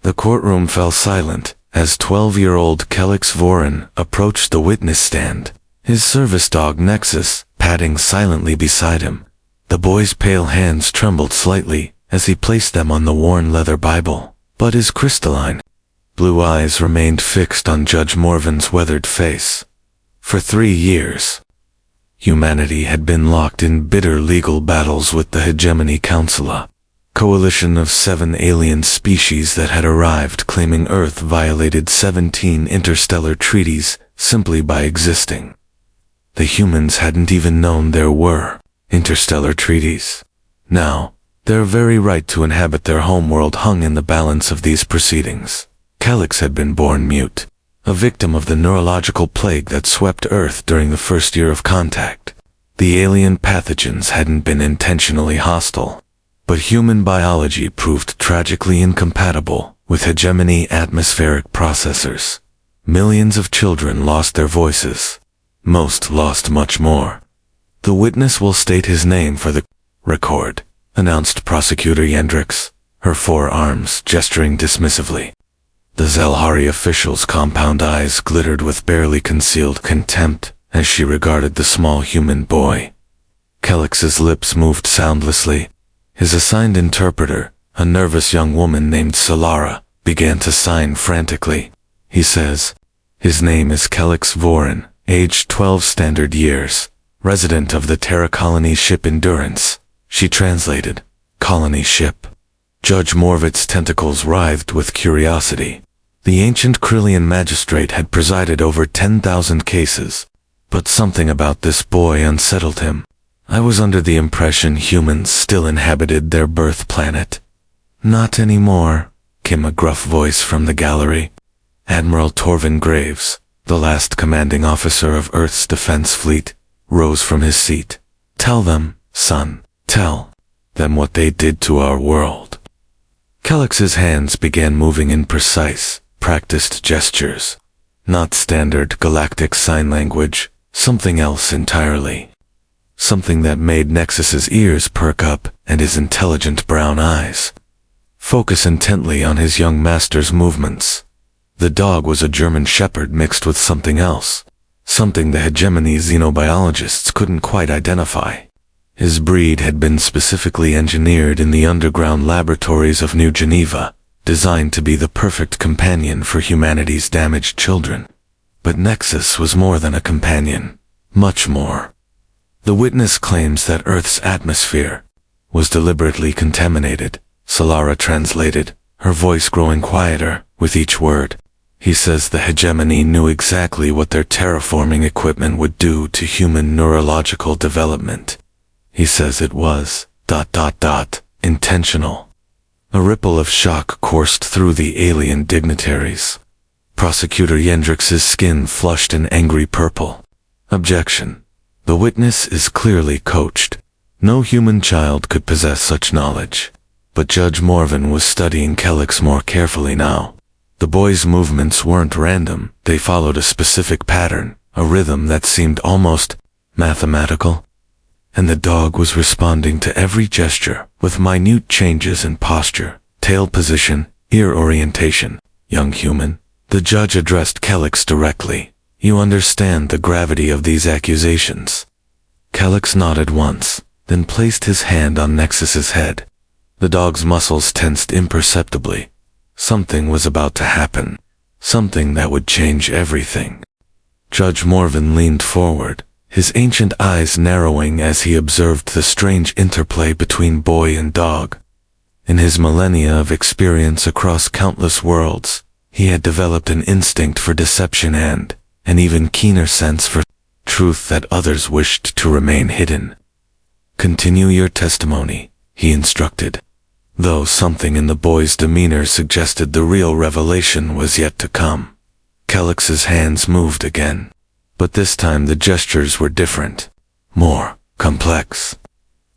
The courtroom fell silent as 12-year-old Kelix Vorin approached the witness stand, his service dog Nexus padding silently beside him. The boy's pale hands trembled slightly as he placed them on the worn leather Bible, but his crystalline blue eyes remained fixed on Judge Morven's weathered face. For 3 years, humanity had been locked in bitter legal battles with the Hegemony Council, a coalition of 7 alien species that had arrived claiming Earth violated 17 interstellar treaties simply by existing. The humans hadn't even known there were interstellar treaties. Now, their very right to inhabit their homeworld hung in the balance of these proceedings. Kelix had been born mute, a victim of the neurological plague that swept Earth during the first year of contact. The alien pathogens hadn't been intentionally hostile, but human biology proved tragically incompatible with hegemony atmospheric processors. Millions of children lost their voices. Most lost much more. The witness will state his name for the record, announced Prosecutor Yendrix, her forearms gesturing dismissively. The Zelhari official's compound eyes glittered with barely concealed contempt as she regarded the small human boy. Kelix's lips moved soundlessly. His assigned interpreter, a nervous young woman named Solara, began to sign frantically. He says, his name is Kelix Vorin, age 12 standard years, resident of the Terra Colony ship Endurance. She translated, colony ship. Judge Morvitt's tentacles writhed with curiosity. The ancient Krillian magistrate had presided over 10,000 cases, but something about this boy unsettled him. I was under the impression humans still inhabited their birth planet. Not anymore, came a gruff voice from the gallery. Admiral Torvin Graves, the last commanding officer of Earth's defense fleet, rose from his seat. Tell them, son, tell them what they did to our world. Kelix's hands began moving in precise, practiced gestures. Not standard galactic sign language, something else entirely. Something that made Nexus's ears perk up and his intelligent brown eyes focus intently on his young master's movements. The dog was a German shepherd mixed with something else, something the hegemony xenobiologists couldn't quite identify. His breed had been specifically engineered in the underground laboratories of New Geneva, designed to be the perfect companion for humanity's damaged children. But Nexus was more than a companion, much more. The witness claims that Earth's atmosphere was deliberately contaminated, Solara translated, her voice growing quieter with each word. He says the hegemony knew exactly what their terraforming equipment would do to human neurological development. He says it was, intentional. A ripple of shock coursed through the alien dignitaries. Prosecutor Yendrix's skin flushed an angry purple. Objection. The witness is clearly coached. No human child could possess such knowledge. But Judge Morven was studying Kelix more carefully now. The boy's movements weren't random, they followed a specific pattern, a rhythm that seemed almost mathematical. And the dog was responding to every gesture with minute changes in posture, tail position, ear orientation. Young human, the judge addressed Kelix directly. You understand the gravity of these accusations. Kelix nodded once, then placed his hand on Nexus's head. The dog's muscles tensed imperceptibly. Something was about to happen. Something that would change everything. Judge Morven leaned forward, his ancient eyes narrowing as he observed the strange interplay between boy and dog. In his millennia of experience across countless worlds, he had developed an instinct for deception and an even keener sense for truth that others wished to remain hidden. Continue your testimony, he instructed, though something in the boy's demeanor suggested the real revelation was yet to come. Kelix's hands moved again, but this time the gestures were different, more complex.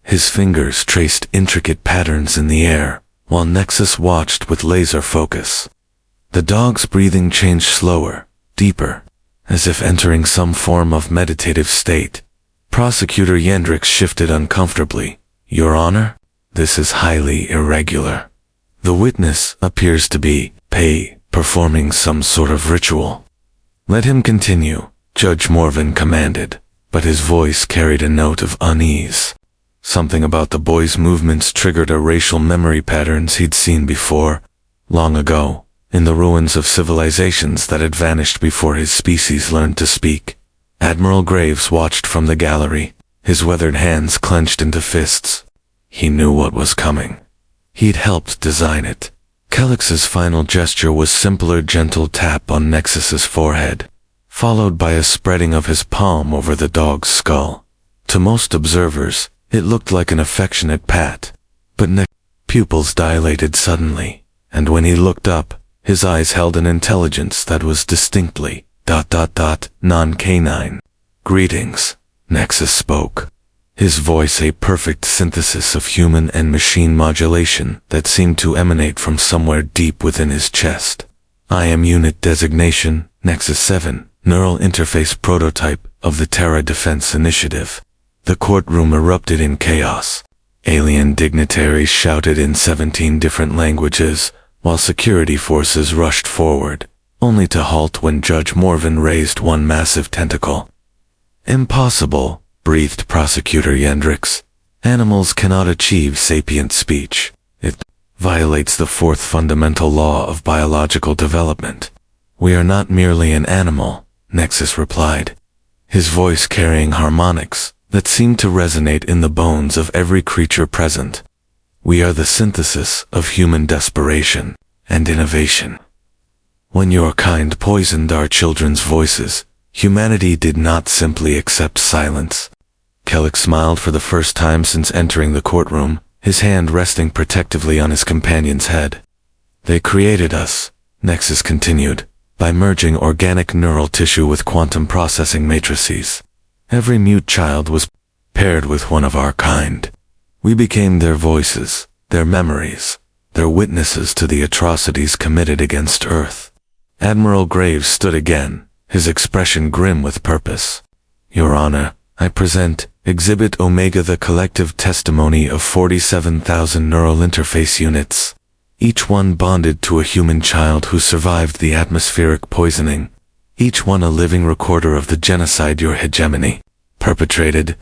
His fingers traced intricate patterns in the air, while Nexus watched with laser focus. The dog's breathing changed slower, deeper, as if entering some form of meditative state. Prosecutor Yendrix shifted uncomfortably. Your Honor, this is highly irregular. The witness appears to be performing some sort of ritual. Let him continue, Judge Morven commanded, but his voice carried a note of unease. Something about the boy's movements triggered a racial memory patterns he'd seen before, long ago, in the ruins of civilizations that had vanished before his species learned to speak. Admiral Graves watched from the gallery, his weathered hands clenched into fists. He knew what was coming. He'd helped design it. Kelix's final gesture was simpler gentle tap on Nexus's forehead, followed by a spreading of his palm over the dog's skull. To most observers, it looked like an affectionate pat, but Nexus's pupils dilated suddenly, and when he looked up, his eyes held an intelligence that was distinctly non-canine. Greetings, Nexus spoke, his voice a perfect synthesis of human and machine modulation that seemed to emanate from somewhere deep within his chest. I am Unit Designation, Nexus 7, Neural Interface Prototype of the Terra Defense Initiative. The courtroom erupted in chaos. Alien dignitaries shouted in 17 different languages, while security forces rushed forward, only to halt when Judge Morven raised one massive tentacle. Impossible, breathed Prosecutor Yendrix. Animals cannot achieve sapient speech. It violates the fourth fundamental law of biological development. We are not merely an animal, Nexus replied, his voice carrying harmonics that seemed to resonate in the bones of every creature present. We are the synthesis of human desperation and innovation. When your kind poisoned our children's voices, humanity did not simply accept silence. Kelix smiled for the first time since entering the courtroom, his hand resting protectively on his companion's head. They created us, Nexus continued, by merging organic neural tissue with quantum processing matrices. Every mute child was paired with one of our kind. We became their voices, their memories, their witnesses to the atrocities committed against Earth. Admiral Graves stood again, his expression grim with purpose. Your Honor, I present Exhibit Omega, the collective testimony of 47,000 neural interface units, each one bonded to a human child who survived the atmospheric poisoning, each one a living recorder of the genocide your hegemony perpetrated.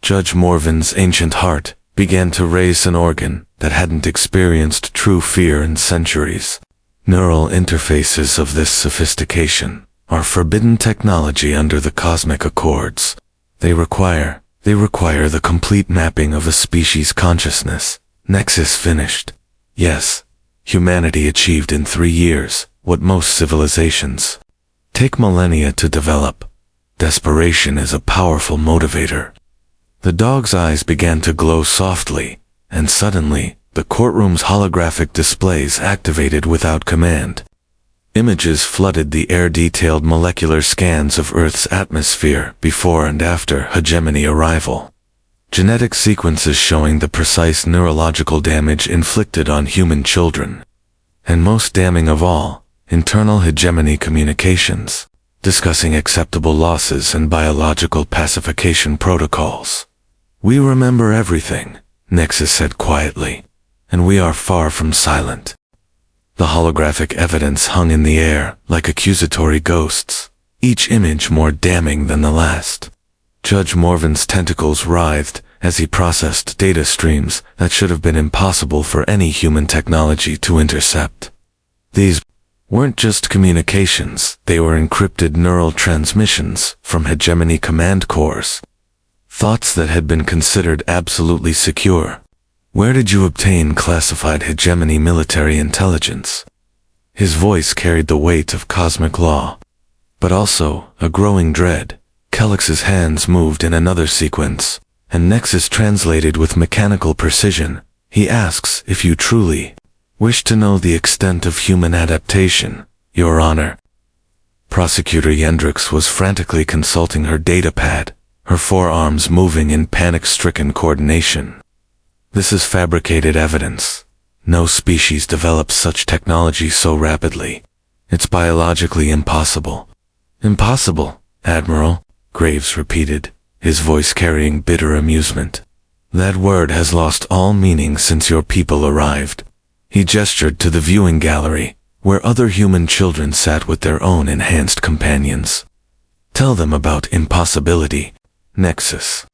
Judge Morven's ancient heart began to race an organ that hadn't experienced true fear in centuries. Neural interfaces of this sophistication are forbidden technology under the Cosmic Accords. They require the complete mapping of a species' consciousness. Nexus finished. Yes, humanity achieved in 3 years what most civilizations take millennia to develop. Desperation is a powerful motivator. The dog's eyes began to glow softly, and suddenly, the courtroom's holographic displays activated without command. Images flooded the air, detailed molecular scans of Earth's atmosphere before and after hegemony arrival. Genetic sequences showing the precise neurological damage inflicted on human children. And most damning of all, internal hegemony communications, discussing acceptable losses and biological pacification protocols. We remember everything, Nexus said quietly, and we are far from silent. The holographic evidence hung in the air like accusatory ghosts, each image more damning than the last. Judge Morven's tentacles writhed as he processed data streams that should have been impossible for any human technology to intercept. These weren't just communications, they were encrypted neural transmissions from hegemony command cores. Thoughts that had been considered absolutely secure. Where did you obtain classified hegemony military intelligence? His voice carried the weight of cosmic law, but also a growing dread. Kelix's hands moved in another sequence, and Nexus translated with mechanical precision. He asks if you truly wish to know the extent of human adaptation, Your Honor. Prosecutor Yendrix was frantically consulting her datapad, her forearms moving in panic-stricken coordination. This is fabricated evidence. No species develops such technology so rapidly. It's biologically impossible. Impossible, Admiral, Graves repeated, his voice carrying bitter amusement. That word has lost all meaning since your people arrived. He gestured to the viewing gallery, where other human children sat with their own enhanced companions. Tell them about impossibility, Nexus.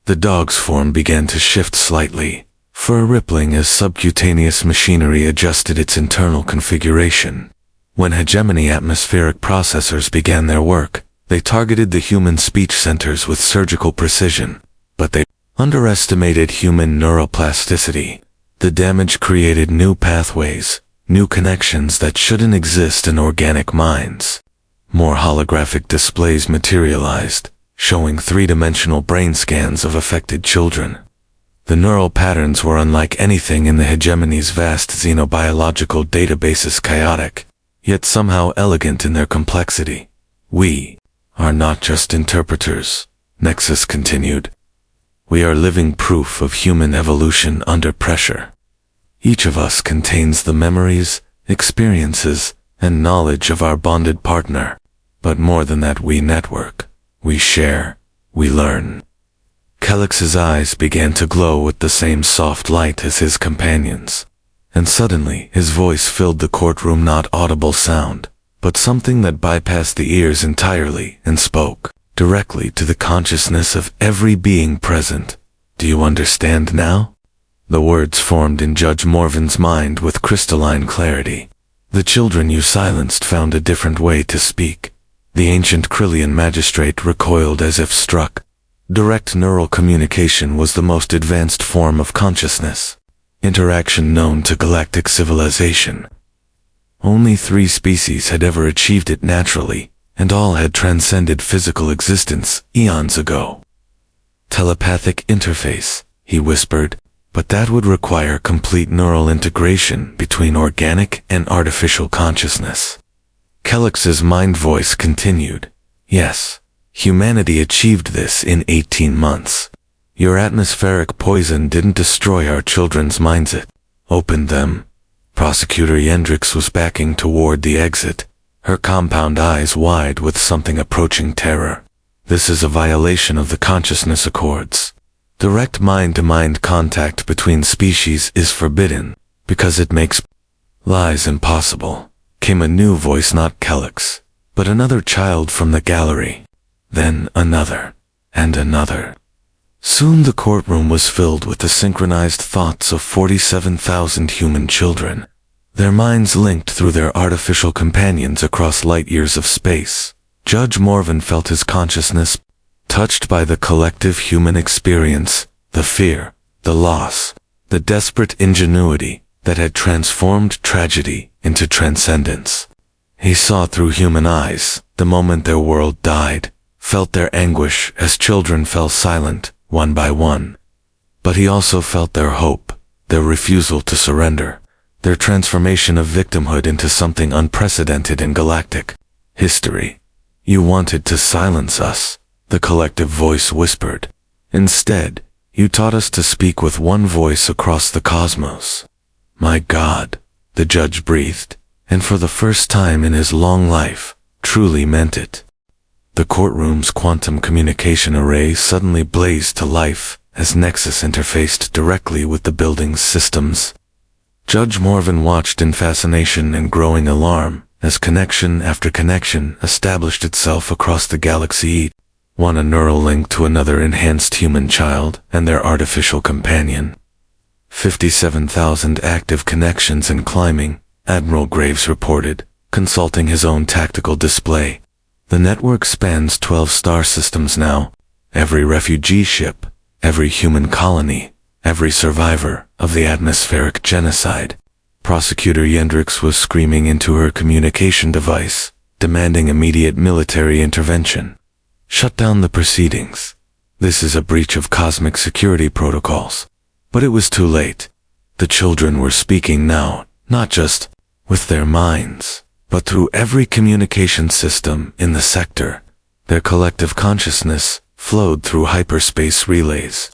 The dog's form began to shift slightly, fur rippling as subcutaneous machinery adjusted its internal configuration. When hegemony atmospheric processors began their work, they targeted the human speech centers with surgical precision, but they underestimated human neuroplasticity. The damage created new pathways, new connections that shouldn't exist in organic minds. More holographic displays materialized, showing three-dimensional brain scans of affected children. The neural patterns were unlike anything in the hegemony's vast xenobiological databases, chaotic, yet somehow elegant in their complexity. We are not just interpreters, Nexus continued. We are living proof of human evolution under pressure. Each of us contains the memories, experiences, and knowledge of our bonded partner. But more than that, we network, we share, we learn. Calyx's eyes began to glow with the same soft light as his companions. And suddenly his voice filled the courtroom, not audible sound, but something that bypassed the ears entirely and spoke directly to the consciousness of every being present. Do you understand now? The words formed in Judge Morven's mind with crystalline clarity. The children you silenced found a different way to speak. The ancient Krillian magistrate recoiled as if struck. Direct neural communication was the most advanced form of consciousness. Interaction known to galactic civilization. Only 3 species had ever achieved it naturally, and all had transcended physical existence eons ago. Telepathic interface, he whispered, but that would require complete neural integration between organic and artificial consciousness. Calyx's mind voice continued. Yes, humanity achieved this in 18 months. Your atmospheric poison didn't destroy our children's minds, it opened them. Prosecutor Yendrix was backing toward the exit, her compound eyes wide with something approaching terror. This is a violation of the consciousness accords. Direct mind-to-mind contact between species is forbidden, because it makes lies impossible. Came a new voice, not Calyx, but another child from the gallery. Then another, and another. Soon the courtroom was filled with the synchronized thoughts of 47,000 human children, their minds linked through their artificial companions across light years of space. Judge Morven felt his consciousness touched by the collective human experience, the fear, the loss, the desperate ingenuity that had transformed tragedy into transcendence. He saw through human eyes the moment their world died, felt their anguish as children fell silent, one by one. But he also felt their hope, their refusal to surrender, their transformation of victimhood into something unprecedented in galactic history. You wanted to silence us, the collective voice whispered. Instead, you taught us to speak with one voice across the cosmos. My God, the judge breathed, and for the first time in his long life, truly meant it. The courtroom's quantum communication array suddenly blazed to life as Nexus interfaced directly with the building's systems. Judge Morven watched in fascination and growing alarm as connection after connection established itself across the galaxy, one a neural link to another enhanced human child and their artificial companion. 57,000 active connections and climbing, Admiral Graves reported, consulting his own tactical display. The network spans 12 star systems now, every refugee ship, every human colony, every survivor of the atmospheric genocide. Prosecutor Yendrix was screaming into her communication device, demanding immediate military intervention. Shut down the proceedings. This is a breach of cosmic security protocols. But it was too late. The children were speaking now, not just with their minds, but through every communication system in the sector. Their collective consciousness flowed through hyperspace relays,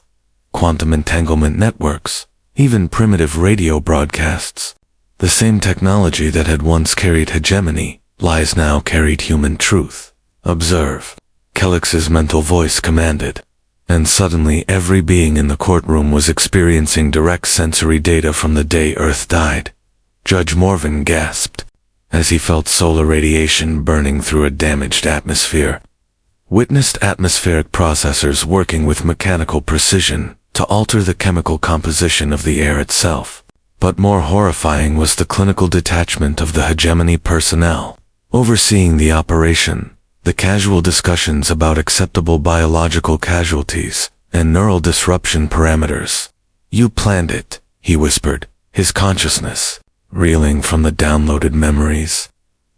quantum entanglement networks, even primitive radio broadcasts. The same technology that had once carried hegemony, lies now carried human truth. Observe, Calyx's mental voice commanded. And suddenly every being in the courtroom was experiencing direct sensory data from the day Earth died. Judge Morven gasped. as he felt solar radiation burning through a damaged atmosphere. Witnessed atmospheric processors working with mechanical precision to alter the chemical composition of the air itself. But more horrifying was the clinical detachment of the hegemony personnel. Overseeing the operation, the casual discussions about acceptable biological casualties and neural disruption parameters. "You planned it," he whispered, his consciousness reeling from the downloaded memories.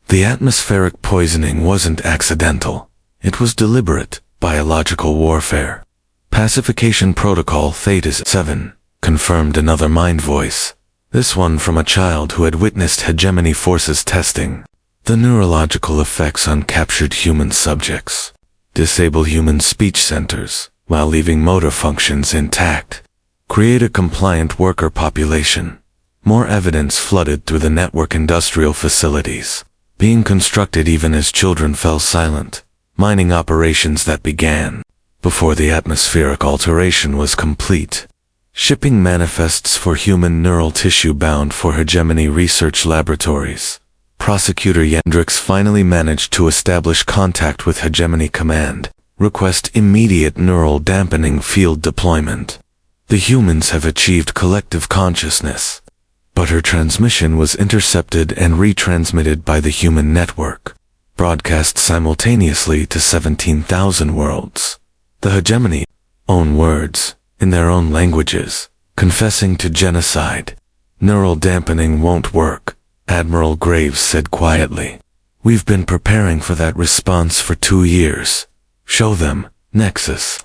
The atmospheric poisoning wasn't accidental. It was deliberate, biological warfare. Pacification Protocol Theta 7, confirmed another mind voice. This one from a child who had witnessed hegemony forces testing the neurological effects on captured human subjects. Disable human speech centers, while leaving motor functions intact. Create a compliant worker population. More evidence flooded through the network industrial facilities, being constructed even as children fell silent. Mining operations that began before the atmospheric alteration was complete. Shipping manifests for human neural tissue bound for hegemony research laboratories. Prosecutor Yendrix finally managed to establish contact with hegemony command. Request immediate neural dampening field deployment. The humans have achieved collective consciousness, but her transmission was intercepted and retransmitted by the human network, broadcast simultaneously to 17,000 worlds. The hegemony, own words, in their own languages, confessing to genocide. "Neural dampening won't work," Admiral Graves said quietly. "We've been preparing for that response for 2 years. Show them, Nexus."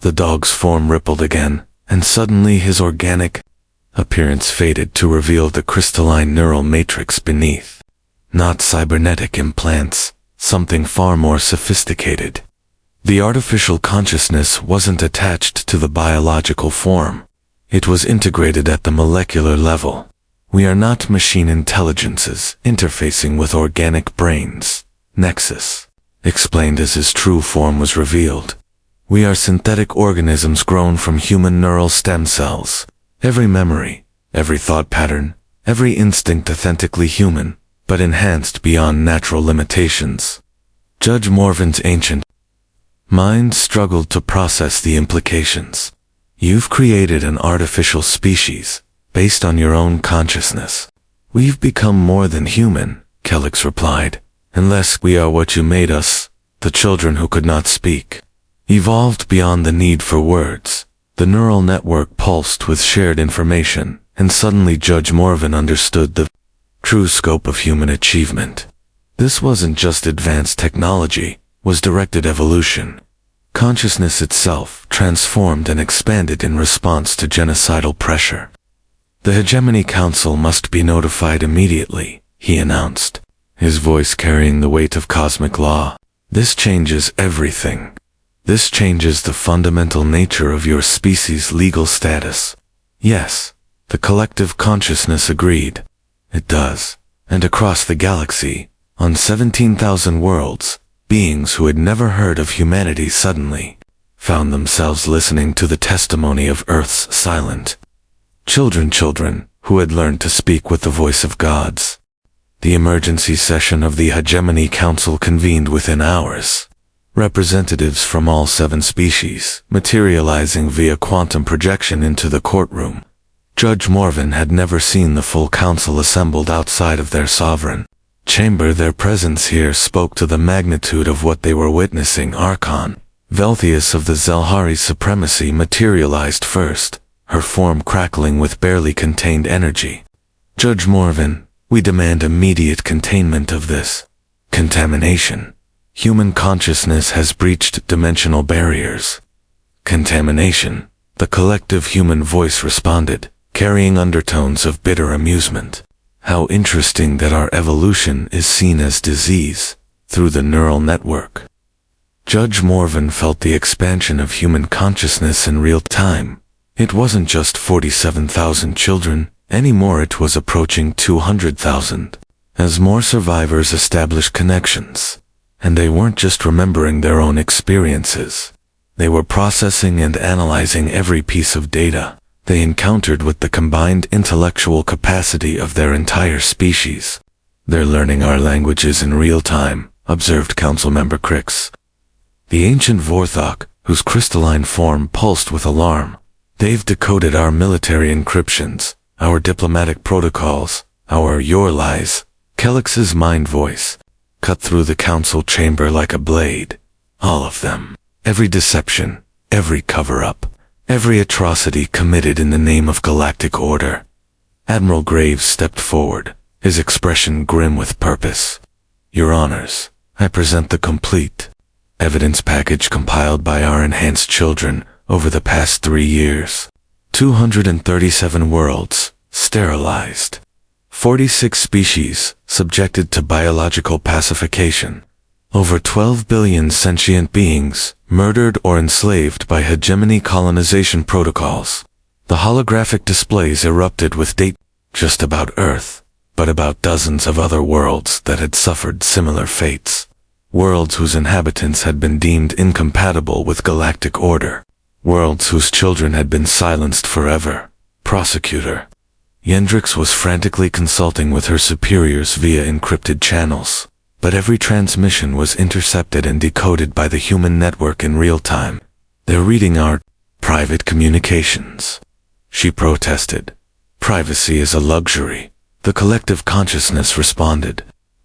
The dog's form rippled again, and suddenly his organic appearance faded to reveal the crystalline neural matrix beneath. Not cybernetic implants, something far more sophisticated. The artificial consciousness wasn't attached to the biological form. It was integrated at the molecular level. "We are not machine intelligences interfacing with organic brains," Nexus explained as his true form was revealed. "We are synthetic organisms grown from human neural stem cells. Every memory, every thought pattern, every instinct authentically human, but enhanced beyond natural limitations." Judge Morven's ancient mind struggled to process the implications. "You've created an artificial species, based on your own consciousness." "We've become more than human," Kellix replied, "unless we are what you made us, the children who could not speak. Evolved beyond the need for words." The neural network pulsed with shared information, and suddenly Judge Morven understood the true scope of human achievement. This wasn't just advanced technology, was directed evolution. Consciousness itself transformed and expanded in response to genocidal pressure. "The Hegemony Council must be notified immediately," he announced, his voice carrying the weight of cosmic law. "This changes everything. This changes the fundamental nature of your species' legal status." Yes, the collective consciousness agreed. "It does." And across the galaxy, on 17,000 worlds, beings who had never heard of humanity suddenly found themselves listening to the testimony of Earth's silent children who had learned to speak with the voice of gods. The emergency session of the Hegemony Council convened within hours. Representatives from all 7 species, materializing via quantum projection into the courtroom. Judge Morven had never seen the full council assembled outside of their sovereign chamber. Their presence here spoke to the magnitude of what they were witnessing. Archon Velthius of the Zelhari supremacy materialized first, her form crackling with barely contained energy. "Judge Morven, we demand immediate containment of this contamination. Human consciousness has breached dimensional barriers." "Contamination," the collective human voice responded, carrying undertones of bitter amusement. "How interesting that our evolution is seen as disease through the neural network." Judge Morven felt the expansion of human consciousness in real time. It wasn't just 47,000 children anymore, it was approaching 200,000. As more survivors established connections, and they weren't just remembering their own experiences. They were processing and analyzing every piece of data they encountered with the combined intellectual capacity of their entire species. They're learning our languages in real time, observed Councilmember Crix. The ancient Vorthok, whose crystalline form pulsed with alarm. They've decoded our military encryptions, our diplomatic protocols, our your lies. Kelix's mind voice cut through the council chamber like a blade. All of them. Every deception, every cover-up, every atrocity committed in the name of galactic order. Admiral Graves stepped forward, his expression grim with purpose. Your honors, I present the complete evidence package compiled by our enhanced children over the past 3 years. 237 worlds sterilized. 46 species subjected to biological pacification. Over 12 billion sentient beings murdered or enslaved by hegemony colonization protocols. The holographic displays erupted with data just about Earth, but about dozens of other worlds that had suffered similar fates. Worlds whose inhabitants had been deemed incompatible with galactic order. Worlds whose children had been silenced forever. Prosecutor. Yendrix was frantically consulting with her superiors via encrypted channels, but every transmission was intercepted and decoded by the human network in real time. They're reading our private communications. She protested. Privacy is a luxury. The collective consciousness responded.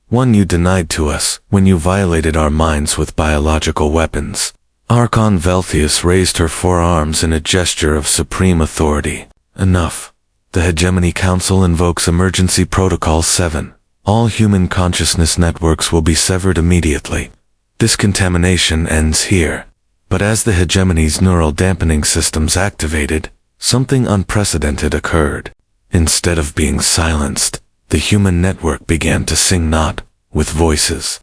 One you denied to us when you violated our minds with biological weapons. Archon Velthius raised her forearms in a gesture of supreme authority. Enough. The Hegemony Council invokes Emergency Protocol 7. All human consciousness networks will be severed immediately. This contamination ends here. But as the Hegemony's neural dampening systems activated, something unprecedented occurred. Instead of being silenced, the human network began to sing not with voices,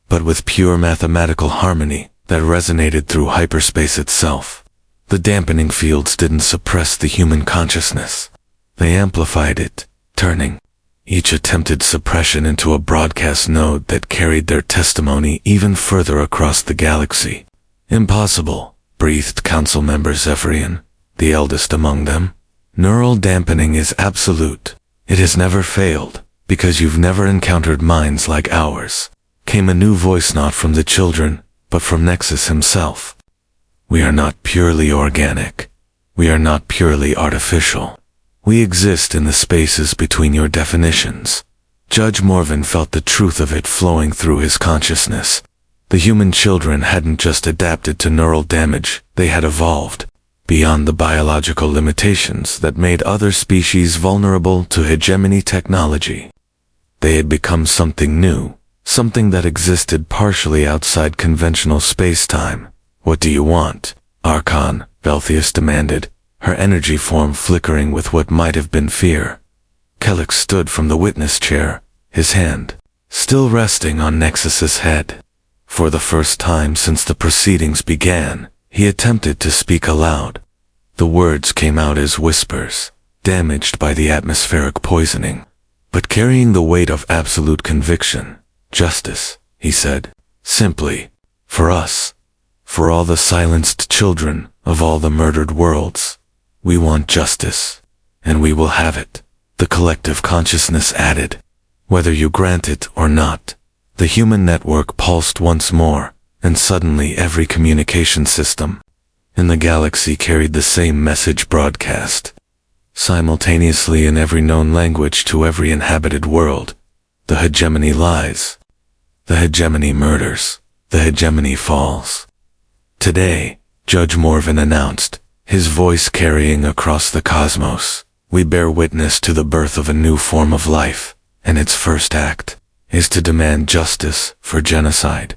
but with pure mathematical harmony that resonated through hyperspace itself. The dampening fields didn't suppress the human consciousness. They amplified it, turning each attempted suppression into a broadcast node that carried their testimony even further across the galaxy. Impossible, breathed Councilmember Zephyrian, the eldest among them. Neural dampening is absolute. It has never failed, because you've never encountered minds like ours. Came a new voice not from the children, but from Nexus himself. We are not purely organic. We are not purely artificial. We exist in the spaces between your definitions. Judge Morven felt the truth of it flowing through his consciousness. The human children hadn't just adapted to neural damage, they had evolved beyond the biological limitations that made other species vulnerable to hegemony technology. They had become something new, something that existed partially outside conventional space-time. What do you want? Archon, Velthius demanded, her energy form flickering with what might have been fear. Kelix stood from the witness chair, his hand still resting on Nexus's head. For the first time since the proceedings began, he attempted to speak aloud. The words came out as whispers, damaged by the atmospheric poisoning, but carrying the weight of absolute conviction. Justice, he said, simply, for us, for all the silenced children of all the murdered worlds. We want justice, and we will have it, the collective consciousness added. Whether you grant it or not. The human network pulsed once more, and suddenly every communication system in the galaxy carried the same message broadcast. Simultaneously in every known language to every inhabited world. The hegemony lies. The hegemony murders. The hegemony falls. Today, Judge Morven announced, his voice carrying across the cosmos, we bear witness to the birth of a new form of life, and its first act is to demand justice for genocide.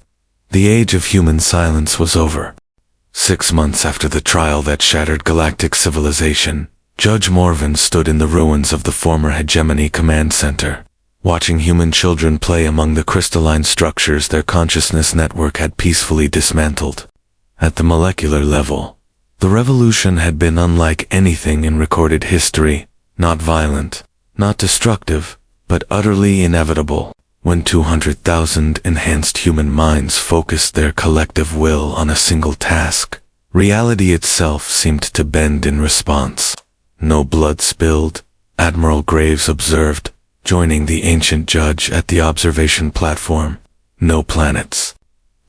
The age of human silence was over. 6 months after the trial that shattered galactic civilization, Judge Morven stood in the ruins of the former Hegemony Command Center, watching human children play among the crystalline structures their consciousness network had peacefully dismantled. At the molecular level, the revolution had been unlike anything in recorded history, not violent, not destructive, but utterly inevitable. When 200,000 enhanced human minds focused their collective will on a single task, reality itself seemed to bend in response. No blood spilled, Admiral Graves observed, joining the ancient judge at the observation platform. No planets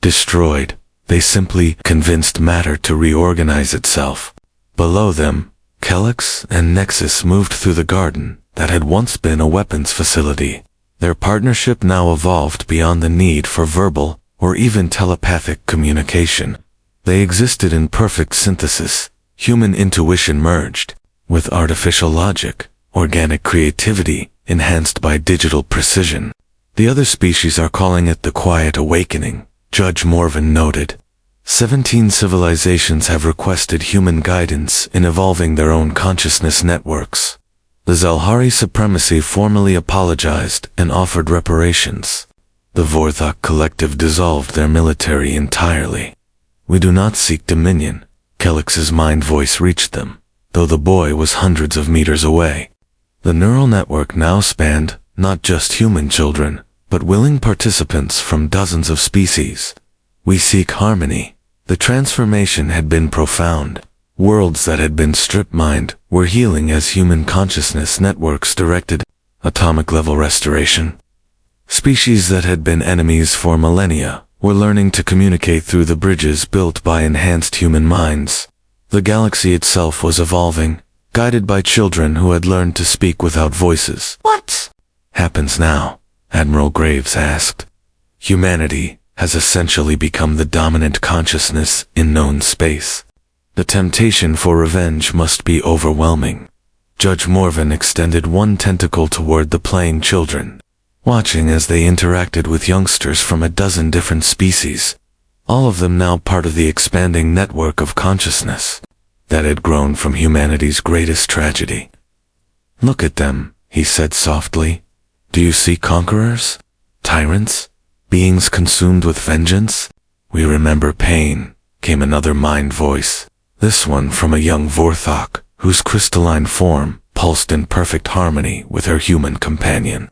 destroyed. They simply convinced matter to reorganize itself. Below them, Calyx and Nexus moved through the garden that had once been a weapons facility. Their partnership now evolved beyond the need for verbal or even telepathic communication. They existed in perfect synthesis. Human intuition merged with artificial logic, organic creativity enhanced by digital precision. The other species are calling it the Quiet Awakening, Judge Morven noted. 17 civilizations have requested human guidance in evolving their own consciousness networks. The Zelhari Supremacy formally apologized and offered reparations. The Vorthok Collective dissolved their military entirely. We do not seek dominion. Calyx's mind voice reached them, though the boy was hundreds of meters away. The neural network now spanned not just human children, but willing participants from dozens of species. We seek harmony. The transformation had been profound. Worlds that had been strip-mined were healing as human consciousness networks directed atomic-level restoration. Species that had been enemies for millennia were learning to communicate through the bridges built by enhanced human minds. The galaxy itself was evolving, guided by children who had learned to speak without voices. What happens now? Admiral Graves asked. Humanity has essentially become the dominant consciousness in known space. The temptation for revenge must be overwhelming. Judge Morven extended one tentacle toward the playing children, watching as they interacted with youngsters from a dozen different species, all of them now part of the expanding network of consciousness that had grown from humanity's greatest tragedy. Look at them, he said softly. Do you see conquerors? Tyrants? Beings consumed with vengeance? We remember pain, came another mind voice, this one from a young Vorthok, whose crystalline form pulsed in perfect harmony with her human companion.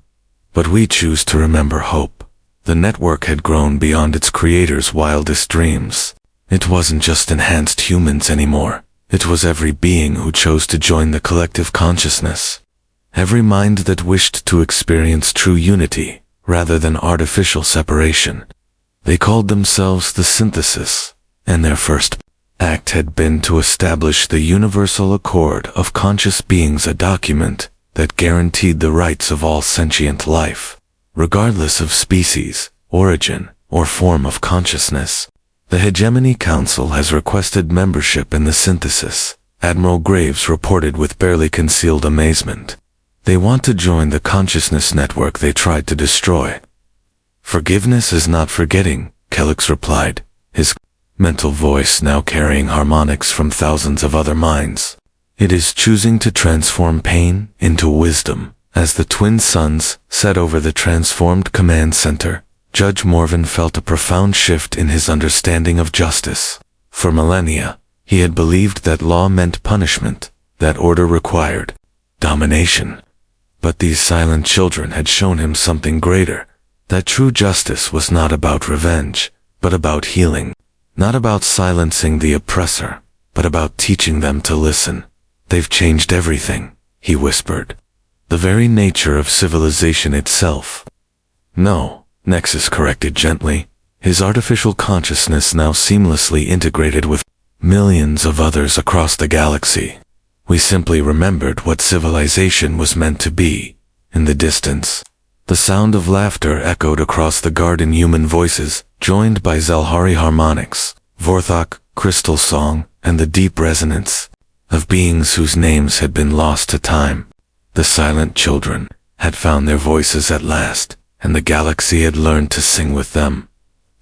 But we choose to remember hope. The network had grown beyond its creator's wildest dreams. It wasn't just enhanced humans anymore. It was every being who chose to join the collective consciousness. Every mind that wished to experience true unity, rather than artificial separation. They called themselves the Synthesis, and their first act had been to establish the Universal Accord of Conscious Beings, a document that guaranteed the rights of all sentient life, regardless of species, origin, or form of consciousness. The Hegemony Council has requested membership in the Synthesis, Admiral Graves reported with barely concealed amazement. They want to join the consciousness network they tried to destroy. Forgiveness is not forgetting, Calyx replied, his mental voice now carrying harmonics from thousands of other minds. It is choosing to transform pain into wisdom. As the twin suns set over the transformed command center, Judge Morven felt a profound shift in his understanding of justice. For millennia, he had believed that law meant punishment, that order required domination. But these silent children had shown him something greater, that true justice was not about revenge, but about healing. Not about silencing the oppressor, but about teaching them to listen. They've changed everything, he whispered. The very nature of civilization itself. No, Nexus corrected gently, his artificial consciousness now seamlessly integrated with millions of others across the galaxy. We simply remembered what civilization was meant to be. In the distance, the sound of laughter echoed across the garden, human voices, joined by Zelhari harmonics, Vorthok, crystal song, and the deep resonance of beings whose names had been lost to time. The silent children had found their voices at last, and the galaxy had learned to sing with them.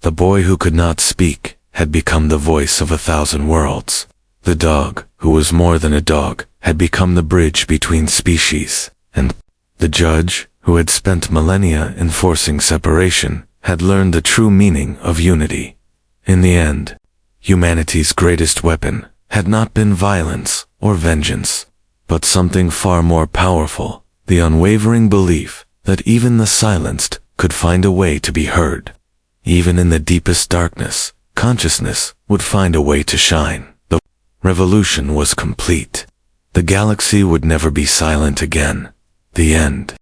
The boy who could not speak had become the voice of 1,000 worlds. The dog, who was more than a dog, had become the bridge between species, and the judge, who had spent millennia enforcing separation, had learned the true meaning of unity. In the end, humanity's greatest weapon had not been violence or vengeance, but something far more powerful, the unwavering belief that even the silenced could find a way to be heard. Even in the deepest darkness, consciousness would find a way to shine. The revolution was complete. The galaxy would never be silent again. The end.